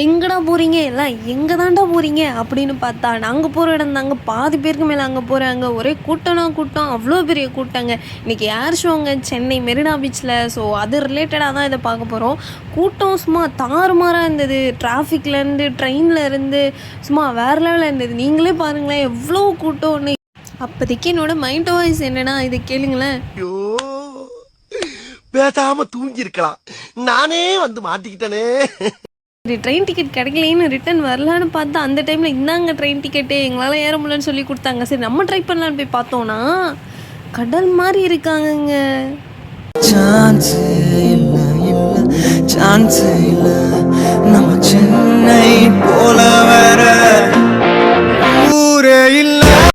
எங்கடா போகிறீங்க எல்லாம் எங்கே தாண்டா போகிறீங்க அப்படின்னு பார்த்தா நாங்கள் போகிற இடம் தாங்க பாதி பேருக்கு மேலே அங்கே போகிறாங்க. ஒரே கூட்டம்னா கூட்டம், அவ்வளோ பெரிய கூட்டங்க. இன்றைக்கி ஏர் ஷோங்க சென்னை மெரினா பீச்சில். ஸோ அது ரிலேட்டடாக தான் இதை பார்க்க போகிறோம். கூட்டம் சும்மா தாறுமாறாக இருந்தது. டிராஃபிக்லேருந்து ட்ரெயினில் இருந்து சும்மா வேறு லெவலில் இருந்தது. நீங்களே பாருங்களேன் எவ்வளோ கூட்டம்னு. அப்போதைக்கு என்னோட மைண்ட் வாய்ஸ் என்னன்னா இதை கேளுங்களேன். பேசாம தூங்கி இருக்கலாம், நானே வந்து மாட்டிக்கிட்டனே. ட்ரெயின் டிக்கெட் கிடைக்கலன்னு ரிட்டன் வரலான்னு பார்த்தா அந்த டைமில் இந்தாங்க ட்ரெயின் டிக்கெட்டு எங்களால் ஏற முடியலன்னு சொல்லி கொடுத்தாங்க. சரி நம்ம ட்ரை பண்ணலான்னு போய் பார்த்தோன்னா கடல் மாதிரி இருக்காங்கங்க. சான்ஸ் இல்ல இல்ல சான்ஸ் இல்ல நம்ம சென்னை போல வர ஊரே இல்ல.